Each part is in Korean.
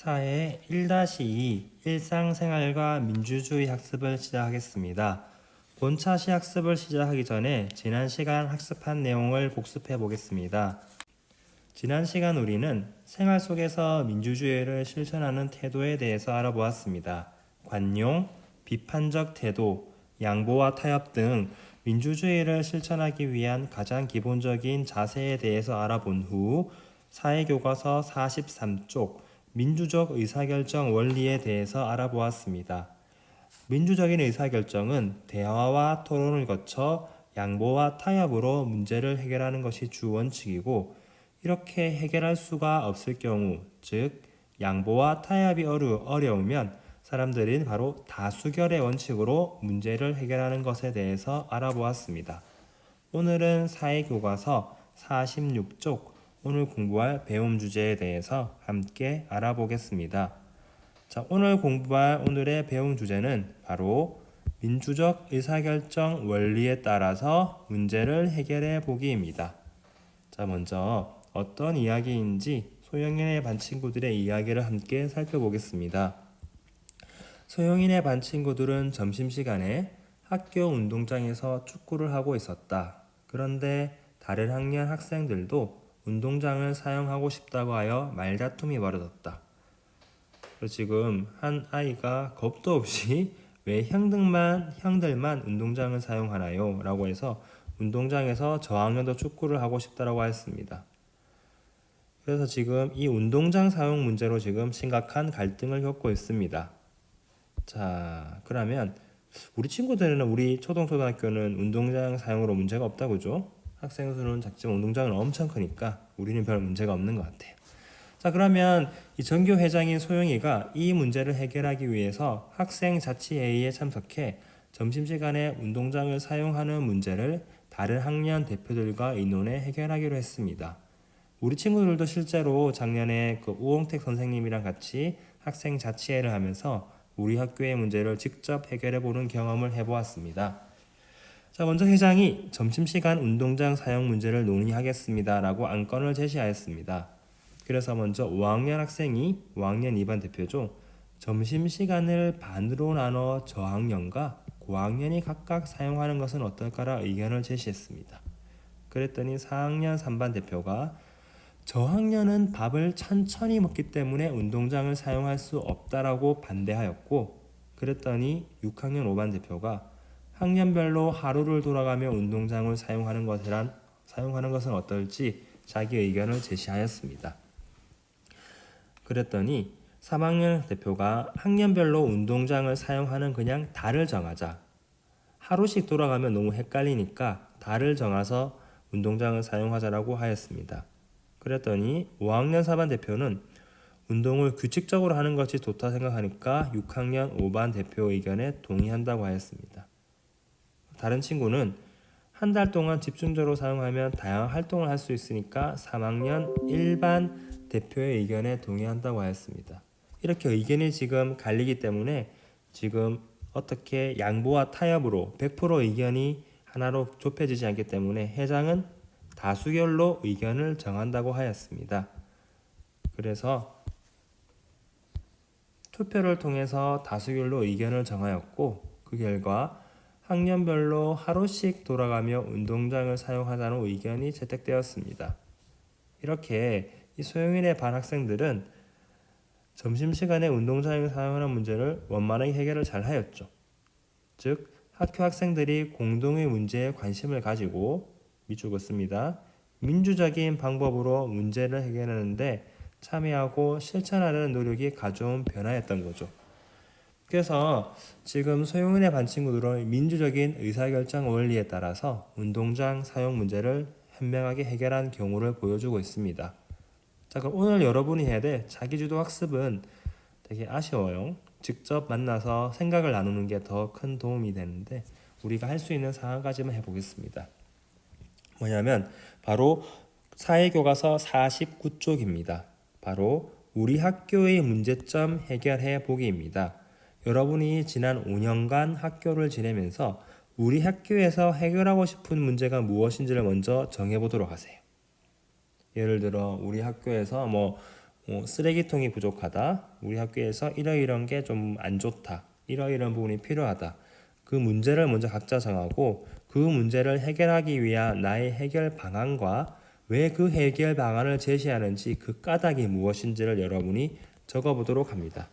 사회 1-2 일상생활과 민주주의 학습을 시작하겠습니다. 본차 시학습을 시작하기 전에 지난 시간 학습한 내용을 복습해 보겠습니다. 지난 시간 우리는 생활 속에서 민주주의를 실천하는 태도에 대해서 알아보았습니다. 관용, 비판적 태도, 양보와 타협 등 민주주의를 실천하기 위한 가장 기본적인 자세에 대해서 알아본 후 사회교과서 43쪽 민주적 의사결정 원리에 대해서 알아보았습니다. 민주적인 의사결정은 대화와 토론을 거쳐 양보와 타협으로 문제를 해결하는 것이 주 원칙이고, 이렇게 해결할 수가 없을 경우, 즉 양보와 타협이 어려우면 사람들은 바로 다수결의 원칙으로 문제를 해결하는 것에 대해서 알아보았습니다. 오늘은 사회교과서 46쪽 오늘 공부할 배움 주제에 대해서 함께 알아보겠습니다. 자, 오늘 공부할 오늘의 배움 주제는 바로 민주적 의사결정 원리에 따라서 문제를 해결해 보기입니다. 자, 먼저 어떤 이야기인지 소영인의 반 친구들의 이야기를 함께 살펴보겠습니다. 소영인의 반 친구들은 점심시간에 학교 운동장에서 축구를 하고 있었다. 그런데 다른 학년 학생들도 운동장을 사용하고 싶다고 하여 말다툼이 벌어졌다. 지금 한 아이가 겁도 없이 왜 형들만 운동장을 사용하나요? 라고 해서 운동장에서 저학년도 축구를 하고 싶다라고 했습니다. 그래서 지금 이 운동장 사용 문제로 지금 심각한 갈등을 겪고 있습니다. 자, 그러면 우리 친구들은 우리 초등학교는 운동장 사용으로 문제가 없다고 그죠? 학생 수는 작지만 운동장은 엄청 크니까 우리는 별 문제가 없는 것 같아요. 자, 그러면 이 전교 회장인 소영이가 이 문제를 해결하기 위해서 학생 자치회의에 참석해 점심시간에 운동장을 사용하는 문제를 다른 학년 대표들과 의논해 해결하기로 했습니다. 우리 친구들도 실제로 작년에 그 우홍택 선생님이랑 같이 학생 자치회를 하면서 우리 학교의 문제를 직접 해결해 보는 경험을 해보았습니다. 자, 먼저 회장이 점심시간 운동장 사용 문제를 논의하겠습니다 라고 안건을 제시하였습니다. 그래서 먼저 5학년 학생이 5학년 2반 대표죠. 점심시간을 반으로 나눠 저학년과 고학년이 각각 사용하는 것은 어떨까라 의견을 제시했습니다. 그랬더니 4학년 3반 대표가 저학년은 밥을 천천히 먹기 때문에 운동장을 사용할 수 없다라고 반대하였고, 그랬더니 6학년 5반 대표가 학년별로 하루를 돌아가며 운동장을 사용하는 것은 어떨지 자기 의견을 제시하였습니다. 그랬더니 3학년 대표가 학년별로 운동장을 사용하는 그냥 달을 정하자. 하루씩 돌아가면 너무 헷갈리니까 달을 정해서 운동장을 사용하자라고 하였습니다. 그랬더니 5학년 4반 대표는 운동을 규칙적으로 하는 것이 좋다 생각하니까 6학년 5반 대표 의견에 동의한다고 하였습니다. 다른 친구는 한 달 동안 집중적으로 사용하면 다양한 활동을 할 수 있으니까 3학년 1반 대표의 의견에 동의한다고 하였습니다. 이렇게 의견이 지금 갈리기 때문에 지금 어떻게 양보와 타협으로 100% 의견이 하나로 좁혀지지 않기 때문에 회장은 다수결로 의견을 정한다고 하였습니다. 그래서 투표를 통해서 다수결로 의견을 정하였고, 그 결과 학년별로 하루씩 돌아가며 운동장을 사용하자는 의견이 채택되었습니다. 이렇게 이 소영인의 반 학생들은 점심시간에 운동장을 사용하는 문제를 원만하게 해결을 잘 하였죠. 즉, 학교 학생들이 공동의 문제에 관심을 가지고 밑줄 긋습니다. 민주적인 방법으로 문제를 해결하는데 참여하고 실천하려는 노력이 가져온 변화였던 거죠. 그래서 지금 소영인의 반 친구들은 민주적인 의사결정 원리에 따라서 운동장 사용 문제를 현명하게 해결한 경우를 보여주고 있습니다. 자, 그럼 오늘 여러분이 해야 될 자기주도 학습은 되게 아쉬워요. 직접 만나서 생각을 나누는 게 더 큰 도움이 되는데 우리가 할 수 있는 상황까지만 해보겠습니다. 뭐냐면 바로 사회교과서 49쪽입니다. 바로 우리 학교의 문제점 해결해 보기입니다. 여러분이 지난 5년간 학교를 지내면서 우리 학교에서 해결하고 싶은 문제가 무엇인지를 먼저 정해보도록 하세요. 예를 들어 우리 학교에서 쓰레기통이 부족하다. 우리 학교에서 이러이러한 게 좀 안 좋다. 이러이러한 부분이 필요하다. 그 문제를 먼저 각자 정하고 그 문제를 해결하기 위한 나의 해결 방안과 왜 그 해결 방안을 제시하는지 그 까닭이 무엇인지를 여러분이 적어보도록 합니다.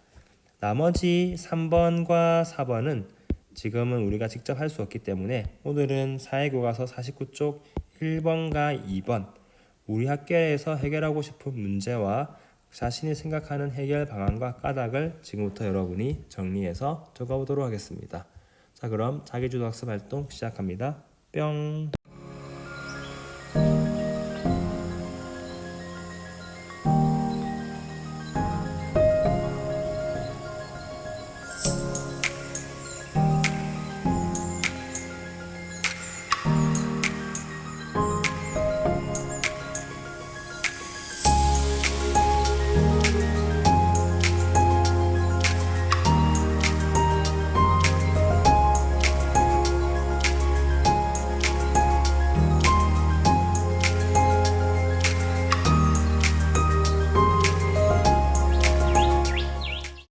나머지 3번과 4번은 지금은 우리가 직접 할 수 없기 때문에 오늘은 사회교과서 49쪽 1번과 2번 우리 학교에서 해결하고 싶은 문제와 자신이 생각하는 해결 방안과 까닭을 지금부터 여러분이 정리해서 적어보도록 하겠습니다. 자, 그럼 자기주도 학습 활동 시작합니다. 뿅.